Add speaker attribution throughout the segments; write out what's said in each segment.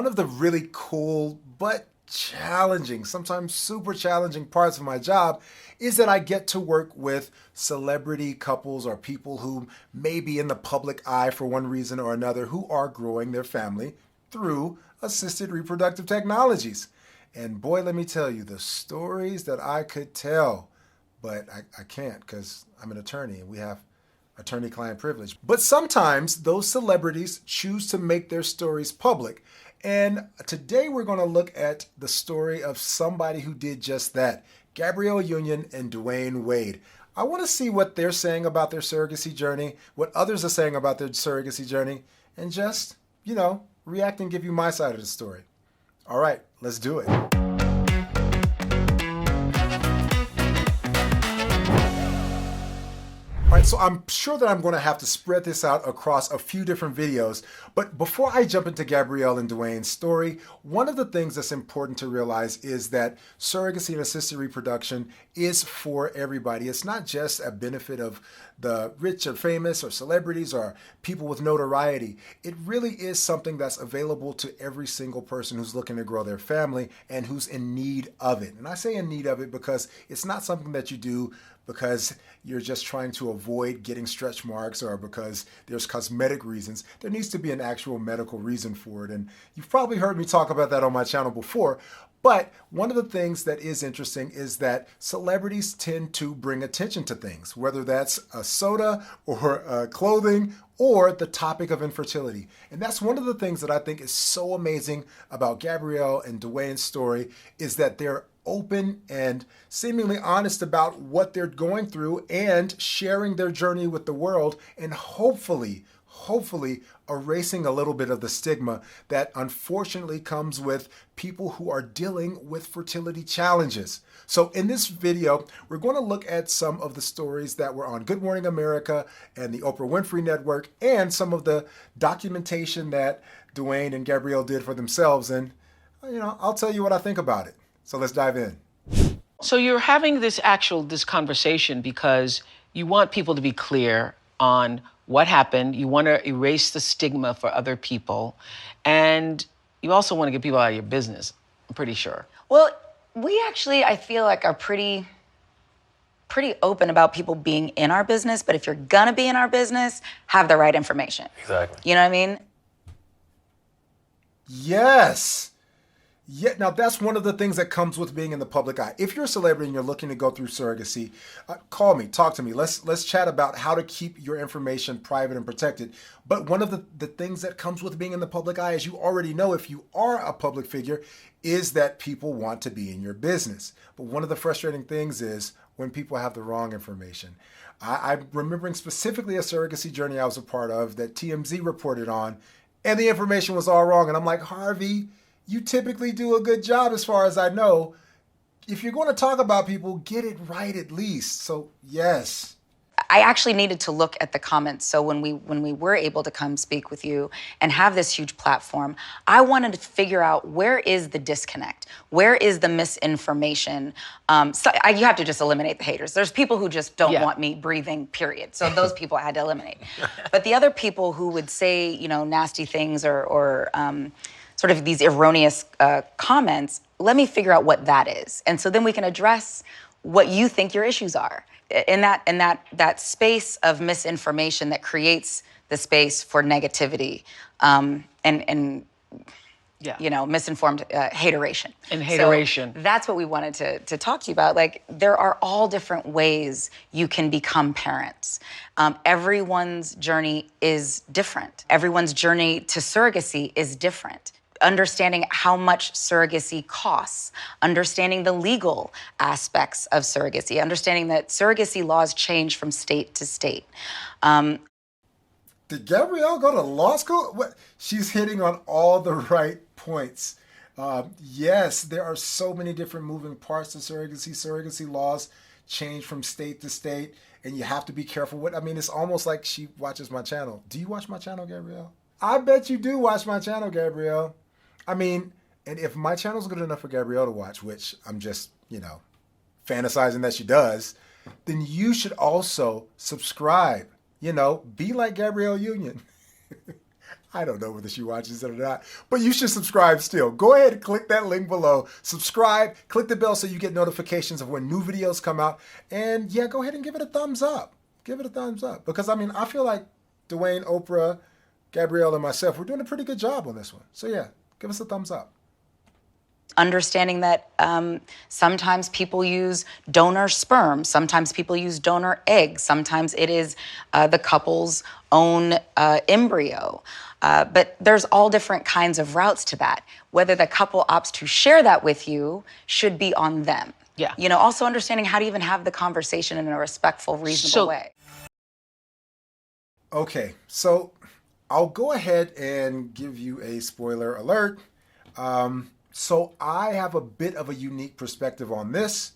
Speaker 1: One of the really cool but challenging, sometimes super challenging parts of my job is that I get to work with celebrity couples or people who may be in the public eye for one reason or another who are growing their family through assisted reproductive technologies. And boy, let me tell you, the stories that I could tell, but I can't because I'm an attorney and we have attorney-client privilege. But sometimes those celebrities choose to make their stories public. And today we're going to look at the story of somebody who did just that, Gabrielle Union and Dwyane Wade. I want to see what they're saying about their surrogacy journey, what others are saying about their surrogacy journey, and just, react and give you my side of the story. All right, let's do it. All right, so I'm sure that I'm going to have to spread this out across a few different videos, but before I jump into Gabrielle and Dwyane's story, one of the things that's important to realize is that surrogacy and assisted reproduction is for everybody. It's not just a benefit of the rich or famous or celebrities or people with notoriety. It really is something that's available to every single person who's looking to grow their family and who's in need of it. And I say in need of it because it's not something that you do because you're just trying to avoid getting stretch marks or because there's cosmetic reasons. There needs to be an actual medical reason for it. And you've probably heard me talk about that on my channel before. But one of the things that is interesting is that celebrities tend to bring attention to things, whether that's a soda or clothing or the topic of infertility. And that's one of the things that I think is so amazing about Gabrielle and Dwyane's story is that they're open and seemingly honest about what they're going through and sharing their journey with the world and hopefully erasing a little bit of the stigma that unfortunately comes with people who are dealing with fertility challenges. So in this video, we're going to look at some of the stories that were on Good Morning America and the Oprah Winfrey Network and some of the documentation that Dwyane and Gabrielle did for themselves. And, I'll tell you what I think about it. So let's dive in.
Speaker 2: So you're having this conversation because you want people to be clear on what happened. You want to erase the stigma for other people. And you also want to get people out of your business, I'm pretty sure.
Speaker 3: Well, we actually, I feel like, are pretty open about people being in our business. But if you're going to be in our business, have the right information.
Speaker 4: Exactly.
Speaker 3: You know what I mean?
Speaker 1: Yes. Yeah, now that's one of the things that comes with being in the public eye. If you're a celebrity and you're looking to go through surrogacy, call me, talk to me. Let's chat about how to keep your information private and protected. But one of the things that comes with being in the public eye, as you already know, if you are a public figure, is that people want to be in your business. But one of the frustrating things is when people have the wrong information. I'm remembering specifically a surrogacy journey I was a part of that TMZ reported on, and the information was all wrong. And I'm like, Harvey, you typically do a good job as far as I know. If you're going to talk about people, get it right at least. So yes.
Speaker 3: I actually needed to look at the comments. So when we were able to come speak with you and have this huge platform, I wanted to figure out where is the disconnect? Where is the misinformation? You have to just eliminate the haters. There's people who just don't want me breathing, period. So those people I had to eliminate. But the other people who would say, nasty things or sort of these erroneous comments, let me figure out what that is. And so then we can address what you think your issues are. In that space of misinformation that creates the space for negativity and misinformed hateration.
Speaker 2: And hateration.
Speaker 3: So that's what we wanted to talk to you about. Like, there are all different ways you can become parents. Everyone's journey is different. Everyone's journey to surrogacy is different. Understanding how much surrogacy costs, understanding the legal aspects of surrogacy, understanding that surrogacy laws change from state to state.
Speaker 1: Did Gabrielle go to law school? What? She's hitting on all the right points. Yes, there are so many different moving parts to surrogacy. Surrogacy laws change from state to state, and you have to be careful. It's almost like she watches my channel. Do you watch my channel, Gabrielle? I bet you do watch my channel, Gabrielle. And if my channel's good enough for Gabrielle to watch, which I'm just, fantasizing that she does, then you should also subscribe, be like Gabrielle Union. I don't know whether she watches it or not, but you should subscribe still. Go ahead and click that link below. Subscribe, click the bell so you get notifications of when new videos come out. And yeah, go ahead and give it a thumbs up. Give it a thumbs up. Because I mean, I feel like Dwyane, Oprah, Gabrielle, and myself, we're doing a pretty good job on this one. So yeah, give us a thumbs up.
Speaker 3: Understanding that sometimes people use donor sperm, sometimes people use donor eggs, sometimes it is the couple's own embryo. But there's all different kinds of routes to that. Whether the couple opts to share that with you should be on them.
Speaker 2: Yeah.
Speaker 3: You know, also understanding how to even have the conversation in a respectful, reasonable way.
Speaker 1: Okay, so I'll go ahead and give you a spoiler alert. So I have a bit of a unique perspective on this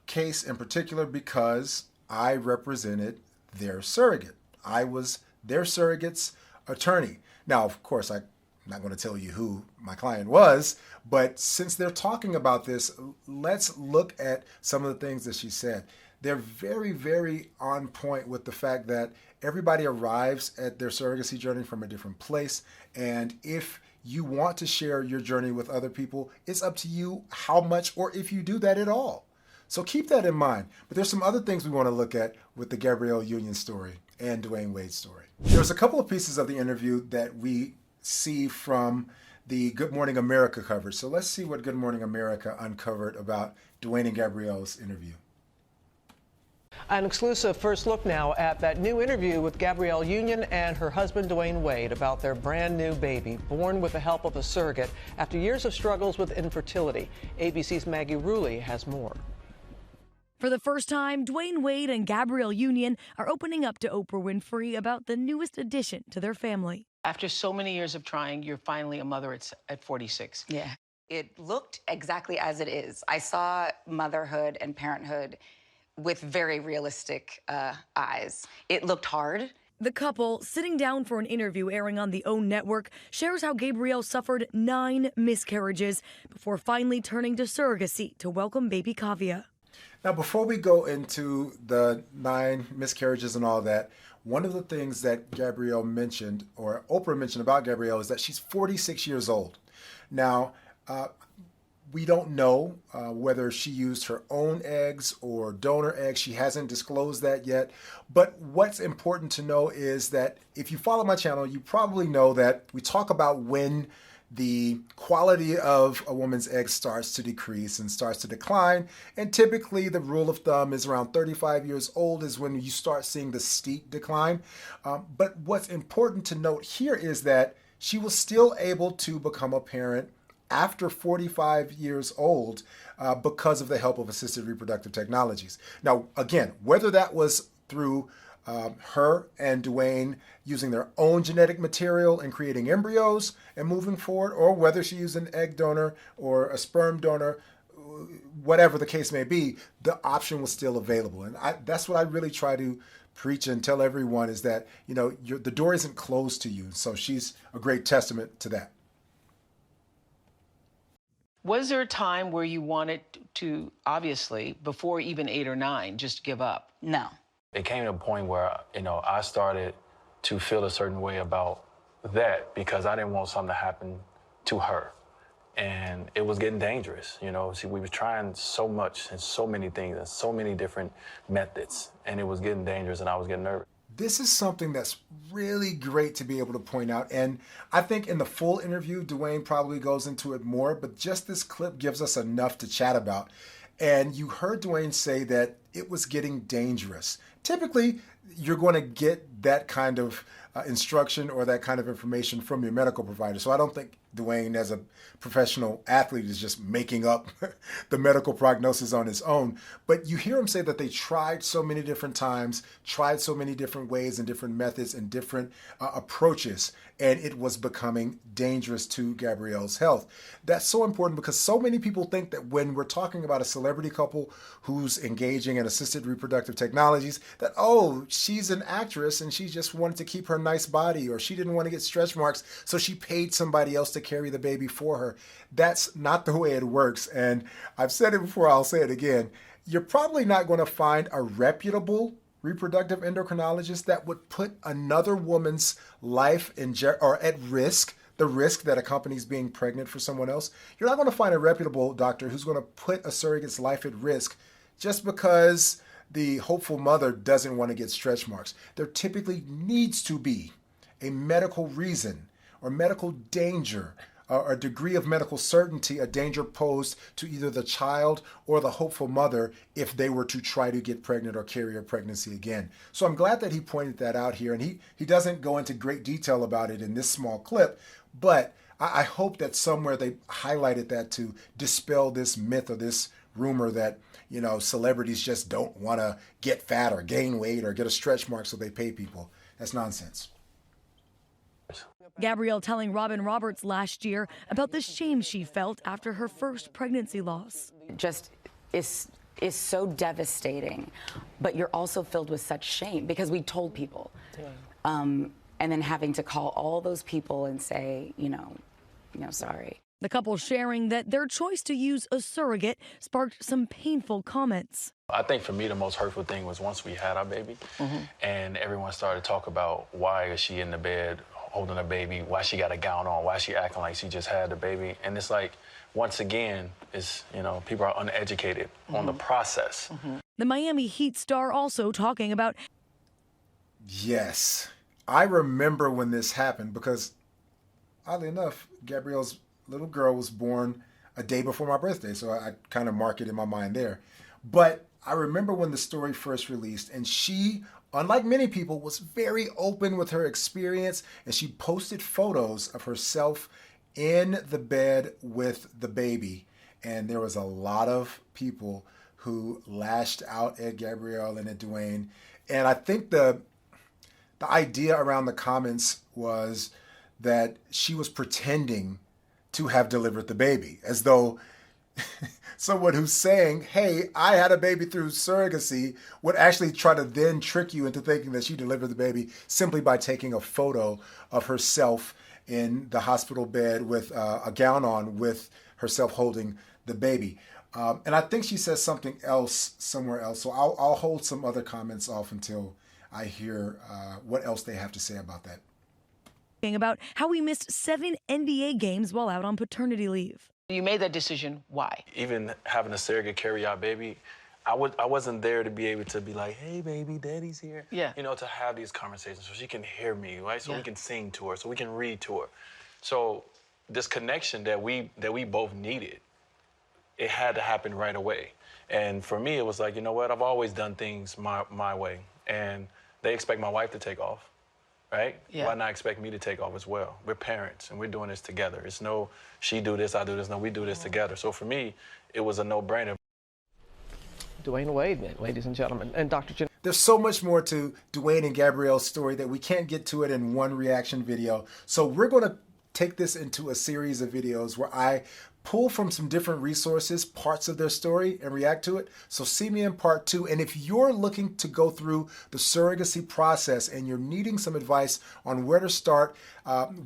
Speaker 1: case in particular because I represented their surrogate. I was their surrogate's attorney. Now, of course, I'm not going to tell you who my client was, but since they're talking about this, let's look at some of the things that she said. They're very, very on point with the fact that everybody arrives at their surrogacy journey from a different place. And if you want to share your journey with other people, it's up to you how much or if you do that at all. So keep that in mind. But there's some other things we want to look at with the Gabrielle Union story and Dwyane Wade's story. There's a couple of pieces of the interview that we see from the Good Morning America coverage. So let's see what Good Morning America uncovered about Dwyane and Gabrielle's interview.
Speaker 4: An exclusive first look now at that new interview with Gabrielle Union and her husband Dwyane Wade about their brand new baby, born with the help of a surrogate after years of struggles with infertility. ABC's Maggie Rulli has more.
Speaker 5: For the first time, Dwyane Wade and Gabrielle Union are opening up to Oprah Winfrey about the newest addition to their family.
Speaker 2: After so many years of trying, you're finally a mother at 46.
Speaker 3: Yeah. It looked exactly as it is. I saw motherhood and parenthood with very realistic eyes. It looked hard.
Speaker 5: The couple, sitting down for an interview airing on the OWN network, shares how Gabrielle suffered 9 miscarriages before finally turning to surrogacy to welcome baby Kavya.
Speaker 1: Now, before we go into the 9 miscarriages and all that, one of the things that Gabrielle mentioned, or Oprah mentioned about Gabrielle, is that she's 46 years old. Now, we don't know whether she used her own eggs or donor eggs. She hasn't disclosed that yet. But what's important to know is that if you follow my channel, you probably know that we talk about when the quality of a woman's egg starts to decrease and starts to decline. And typically the rule of thumb is around 35 years old is when you start seeing the steep decline. But what's important to note here is that she was still able to become a parent after 45 years old because of the help of assisted reproductive technologies. Now, again, whether that was through her and Dwyane using their own genetic material and creating embryos and moving forward, or whether she used an egg donor or a sperm donor, whatever the case may be, the option was still available. And that's what I really try to preach and tell everyone is that, you know, the door isn't closed to you. So she's a great testament to that.
Speaker 2: Was there a time where you wanted to, obviously, before even 8 or 9, just give up?
Speaker 3: No.
Speaker 6: It came to a point where, you know, I started to feel a certain way about that because I didn't want something to happen to her. And it was getting dangerous, you know. See, we were trying so much and so many things and so many different methods, and it was getting dangerous and I was getting nervous.
Speaker 1: This is something that's really great to be able to point out. And I think in the full interview, Dwyane probably goes into it more, but just this clip gives us enough to chat about. And you heard Dwyane say that it was getting dangerous. Typically, you're going to get that kind of instruction or that kind of information from your medical provider. So I don't think Dwyane, as a professional athlete, is just making up the medical prognosis on his own. But you hear him say that they tried so many different times, tried so many different ways and different methods and different approaches, and it was becoming dangerous to Gabrielle's health. That's so important because so many people think that when we're talking about a celebrity couple who's engaging in assisted reproductive technologies, that, oh, she's an actress and she just wanted to keep her nice body, or she didn't want to get stretch marks, so she paid somebody else to carry the baby for her. That's not the way it works. And I've said it before, I'll say it again. You're probably not going to find a reputable reproductive endocrinologist that would put another woman's life or at risk, the risk that accompanies being pregnant for someone else. You're not going to find a reputable doctor who's going to put a surrogate's life at risk just because the hopeful mother doesn't want to get stretch marks. There typically needs to be a medical reason or medical danger, or a degree of medical certainty, a danger posed to either the child or the hopeful mother if they were to try to get pregnant or carry a pregnancy again. So I'm glad that he pointed that out here, and he doesn't go into great detail about it in this small clip, but I hope that somewhere they highlighted that to dispel this myth or this rumor that, you know, celebrities just don't want to get fat or gain weight or get a stretch mark so they pay people. That's nonsense.
Speaker 5: Gabrielle telling Robin Roberts last year about the shame she felt after her first pregnancy loss.
Speaker 3: Just is so devastating, but you're also filled with such shame because we told people. And then having to call all those people and say, you know, sorry.
Speaker 5: The couple sharing that their choice to use a surrogate sparked some painful comments.
Speaker 6: I think for me the most hurtful thing was once we had our baby and everyone started to talk about why is she in the bed holding a baby, why she got a gown on, why she acting like she just had the baby. And it's like, once again, it's, you know, people are uneducated on the process.
Speaker 5: The Miami Heat star also talking about.
Speaker 1: Yes, I remember when this happened because, oddly enough, Gabrielle's little girl was born a day before my birthday, so I kind of mark it in my mind there. But I remember when the story first released, and she, unlike many people, was very open with her experience, and she posted photos of herself in the bed with the baby. And there was a lot of people who lashed out at Gabrielle and at Dwyane. And I think the idea around the comments was that she was pretending to have delivered the baby, as though someone who's saying, hey, I had a baby through surrogacy, would actually try to then trick you into thinking that she delivered the baby simply by taking a photo of herself in the hospital bed with a gown on with herself holding the baby. And I think she says something else somewhere else. So I'll hold some other comments off until I hear what else they have to say about that.
Speaker 5: About how he missed 7 NBA games while out on paternity leave.
Speaker 2: You made that decision. Why?
Speaker 6: Even having a surrogate carry our baby, I wasn't there to be able to be like, hey, baby, daddy's here.
Speaker 2: Yeah.
Speaker 6: You know, to have these conversations so she can hear me, right? So we can sing to her, so we can read to her. So this connection that we both needed, it had to happen right away. And for me, it was like, you know what? I've always done things my way. And they expect my wife to take off, right?
Speaker 2: Yeah.
Speaker 6: Why not expect me to take off as well? We're parents, and we're doing this together. It's no, she do this, I do this. No, we do this together. So for me, it was a no-brainer.
Speaker 4: Dwyane Wade, ladies and gentlemen, and Dr. Jen.
Speaker 1: There's so much more to Dwyane and Gabrielle's story that we can't get to it in one reaction video. So we're going to take this into a series of videos where I pull from some different resources, parts of their story, and react to it. So see me in part 2. And if you're looking to go through the surrogacy process and you're needing some advice on where to start,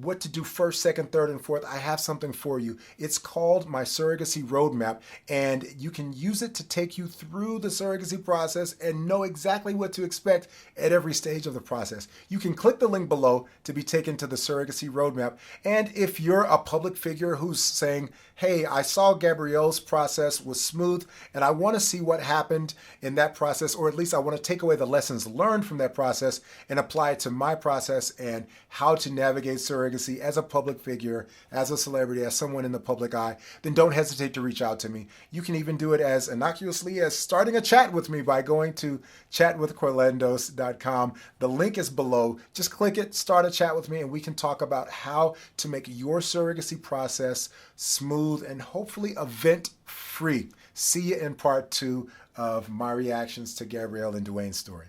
Speaker 1: what to do first, second, third, and fourth, I have something for you. It's called my Surrogacy Roadmap, and you can use it to take you through the surrogacy process and know exactly what to expect at every stage of the process. You can click the link below to be taken to the Surrogacy Roadmap. And if you're a public figure who's saying, hey, I saw Gabrielle's process was smooth, and I want to see what happened in that process, or at least I want to take away the lessons learned from that process and apply it to my process and how to navigate surrogacy as a public figure, as a celebrity, as someone in the public eye, then don't hesitate to reach out to me. You can even do it as innocuously as starting a chat with me by going to chatwithcorlandos.com. The link is below. Just click it, start a chat with me, and we can talk about how to make your surrogacy process smooth and hopefully event-free. See you in part 2 of my reactions to Gabrielle and Dwyane's story.